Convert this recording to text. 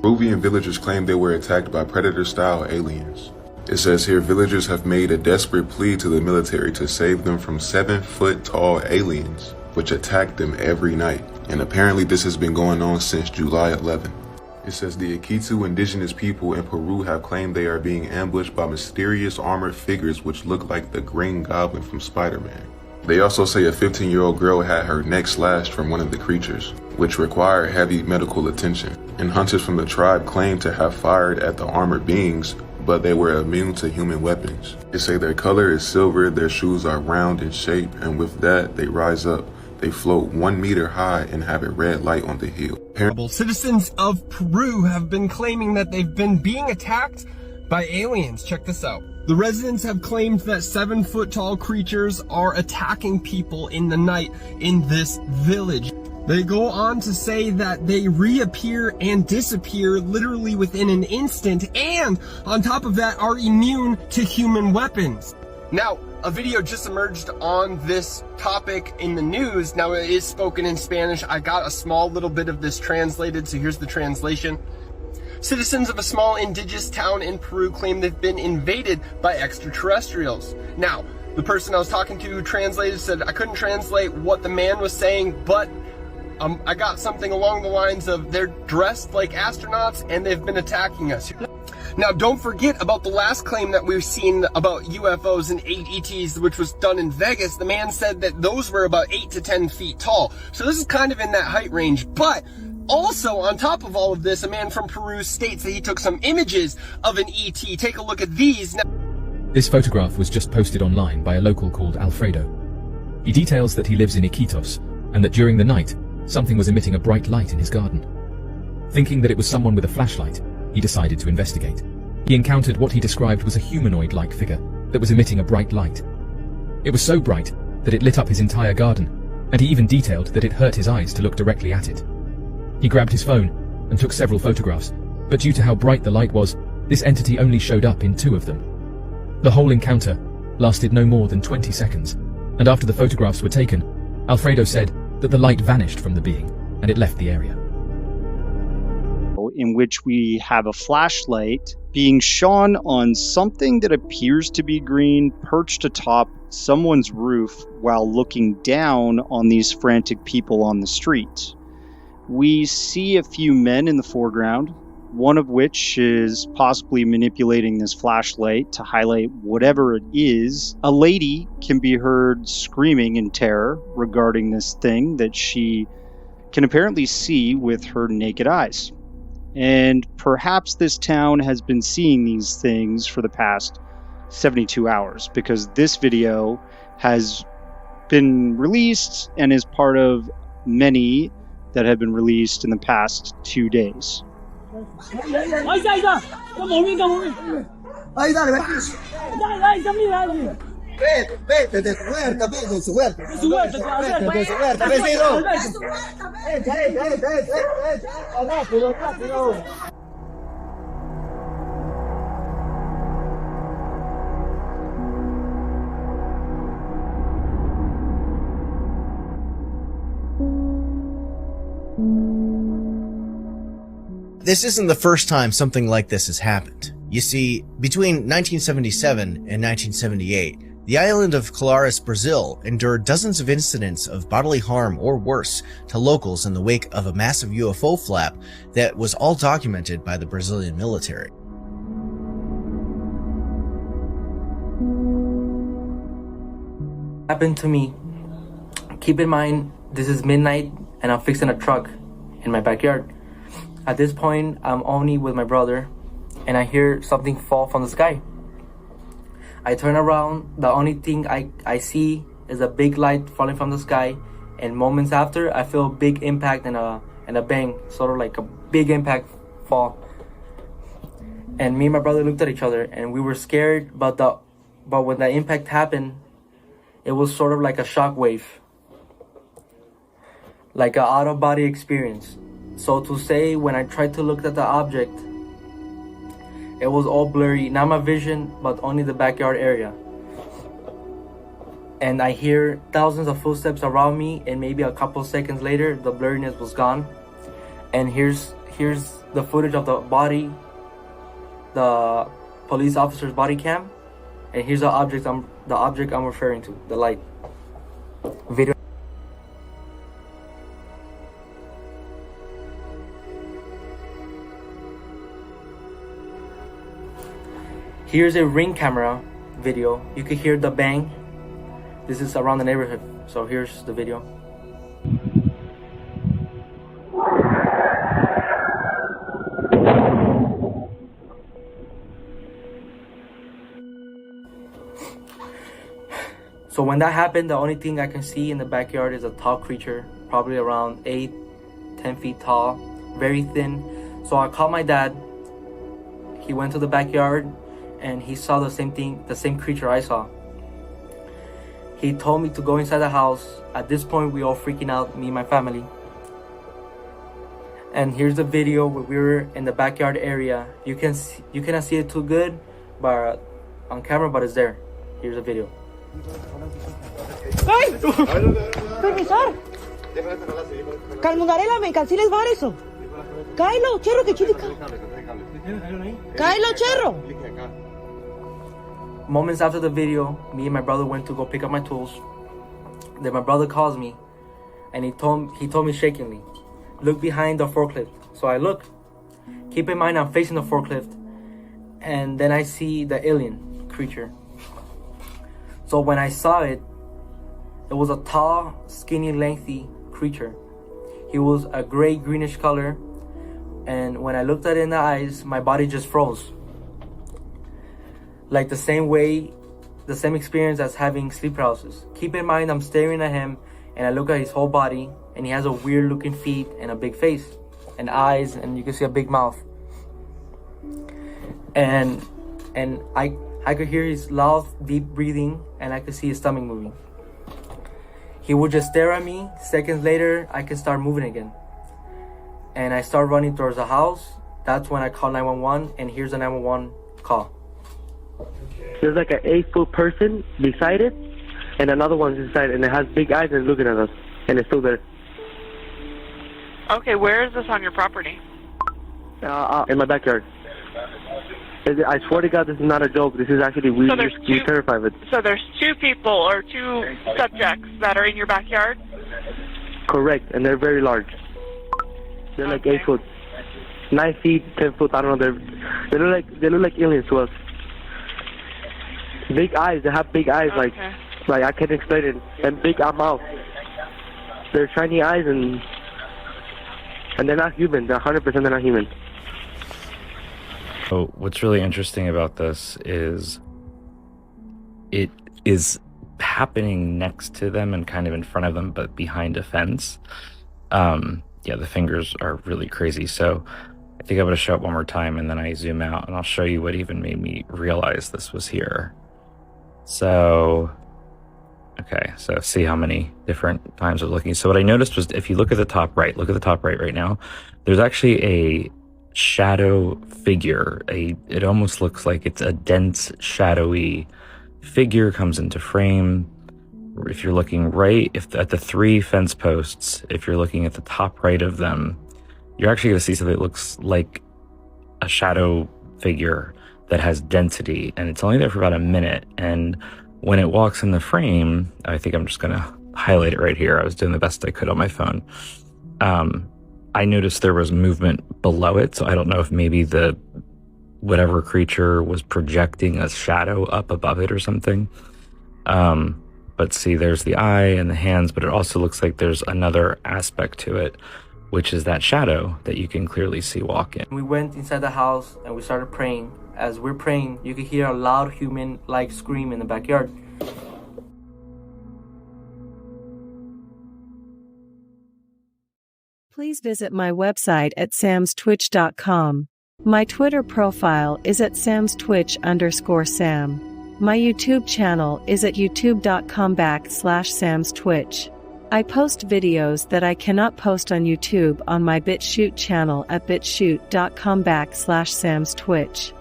Peruvian villagers claim they were attacked by predator-style aliens. It says here villagers have made a desperate plea to the military to save them from 7-foot-tall aliens, which attack them every night. And apparently this has been going on since July 11. It says the Iquitu indigenous people in Peru have claimed they are being ambushed by mysterious armored figures which look like the Green Goblin from Spider-Man. They also say a 15-year-old girl had her neck slashed from one of the creatures, which required heavy medical attention. And hunters from the tribe claim to have fired at the armored beings, but they were immune to human weapons. They say their color is silver, their shoes are round in shape, and with that, they rise up. They float 1 meter high and have a red light on the heel. Citizens of Peru have been claiming that they've been being attacked by aliens. Check this out. The residents have claimed that 7-foot-tall creatures are attacking people in the night in this village. They go on to say that they reappear and disappear literally within an instant, and on top of that are immune to human weapons. Now, a video just emerged on this topic in the news. Now, it is spoken in Spanish. I got a small little bit of this translated, so here's the translation. Citizens of a small indigenous town in Peru claim they've been invaded by extraterrestrials. Now, the person I was talking to who translated said I couldn't translate what the man was saying, but I got something along the lines of they're dressed like astronauts and they've been attacking us. Now, don't forget about the last claim that we've seen about UFOs and ETs, which was done in Vegas. The man said that those were about 8 to 10 feet tall. So this is kind of in that height range. But also, on top of all of this, a man from Peru states that he took some images of an ET. Take a look at these. Now, this photograph was just posted online by a local called Alfredo. He details that he lives in Iquitos and that during the night, something was emitting a bright light in his garden. Thinking that it was someone with a flashlight, he decided to investigate. He encountered what he described was a humanoid-like figure that was emitting a bright light. It was so bright that it lit up his entire garden, and he even detailed that it hurt his eyes to look directly at it. He grabbed his phone and took several photographs, but due to how bright the light was, this entity only showed up in 2 of them. The whole encounter lasted no more than 20 seconds, and after the photographs were taken, Alfredo said that the light vanished from the being and it left the area. In which we have a flashlight being shone on something that appears to be green perched atop someone's roof while looking down on these frantic people on the street. We see a few men in the foreground, one of which is possibly manipulating this flashlight to highlight whatever it is. A lady can be heard screaming in terror regarding this thing that she can apparently see with her naked eyes. And perhaps this town has been seeing these things for the past 72 hours because this video has been released and is part of many that have been released in the past 2 days. Vete de su huerta, vete de su huerta. De su huerta, de su huerta, vecino. Rápido, rápido. This isn't the first time something like this has happened. You see, between 1977 and 1978, the island of Colares, Brazil, endured dozens of incidents of bodily harm or worse to locals in the wake of a massive UFO flap that was all documented by the Brazilian military. Happened to me. Keep in mind, this is midnight and I'm fixing a truck in my backyard. At this point, I'm only with my brother and I hear something fall from the sky. I turn around, the only thing I see is a big light falling from the sky, and moments after I feel a big impact and a bang, sort of like a big impact fall. And me and my brother looked at each other and we were scared, but when the impact happened, it was sort of like a shock wave, like an out-of-body experience. So to say, when I tried to look at the object, it was all blurry, not my vision, but only the backyard area. And I hear thousands of footsteps around me, and maybe a couple seconds later, the blurriness was gone. And here's the footage of the body, the police officer's body cam, and here's the object I'm referring to, the light. Video. Here's a Ring camera video. You can hear the bang. This is around the neighborhood. So here's the video. So when that happened, the only thing I can see in the backyard is a tall creature, probably around 8-10 feet tall, very thin. So I called my dad. He went to the backyard and he saw the same thing, the same creature I saw. He told me to go inside the house. At this point, we all freaking out, me and my family. And here's the video where we were in the backyard area. You cannot see it too good, but on camera, but it's there. Here's the video. ¡Ay! ¡Permisar! Calmungarela, me canceles bar eso. Cáelo, cherro, que chilica. Cáelo, cherro. Moments after the video, me and my brother went to go pick up my tools. Then my brother calls me, and he told me shakingly, "Look behind the forklift." So I look. Keep in mind I'm facing the forklift, and then I see the alien creature. So when I saw it, it was a tall, skinny, lengthy creature. He was a gray, greenish color, and when I looked at it in the eyes, my body just froze. Like the same experience as having sleep paralysis. Keep in mind I'm staring at him, and I look at his whole body, and he has a weird looking feet and a big face and eyes, and you can see a big mouth. And I could hear his loud, deep breathing, and I could see his stomach moving. He would just stare at me. Seconds later, I could start moving again. And I start running towards the house. That's when I call 911, and here's the 911 call. There's like an 8-foot person beside it, and another one's inside, and it has big eyes and looking at us, and it's still there. Okay, where is this on your property? In my backyard. I swear to God, this is not a joke. This is actually we're terrified of it. So there's two people or two subjects that are in your backyard? Correct, and they're very large. They're like 8 foot, 9 feet, 10 foot. I don't know. They look like aliens to us. Big eyes. They have big eyes, like I can't explain it. And big mouth. They're shiny eyes, and they're not human. They're 100% they're not human. So what's really interesting about this is it is happening next to them and kind of in front of them, but behind a fence. Yeah, the fingers are really crazy. So I think I'm going to show it one more time, and then I zoom out, and I'll show you what even made me realize this was here. So, okay, so see how many different times I was looking. So what I noticed was, if you look at the top right, right now, there's actually a shadow figure. It almost looks like it's a dense, shadowy figure comes into frame. If you're looking right, at the 3 fence posts, if you're looking at the top right of them, you're actually going to see something that looks like a shadow figure that has density, and it's only there for about a minute. And when it walks in the frame, I think I'm just going to highlight it right here. I was doing the best I could on my phone. I noticed there was movement below it, so I don't know if maybe whatever creature was projecting a shadow up above it or something. But see, there's the eye and the hands, but it also looks like there's another aspect to it, which is that shadow that you can clearly see walking. We went inside the house and we started praying. As we're praying, you could hear a loud human-like scream in the backyard. Please visit my website at samstwitch.com. My Twitter profile is at samstwitch_sam. My YouTube channel is at youtube.com/samstwitch. I post videos that I cannot post on YouTube on my BitChute channel at bitchute.com/samstwitch.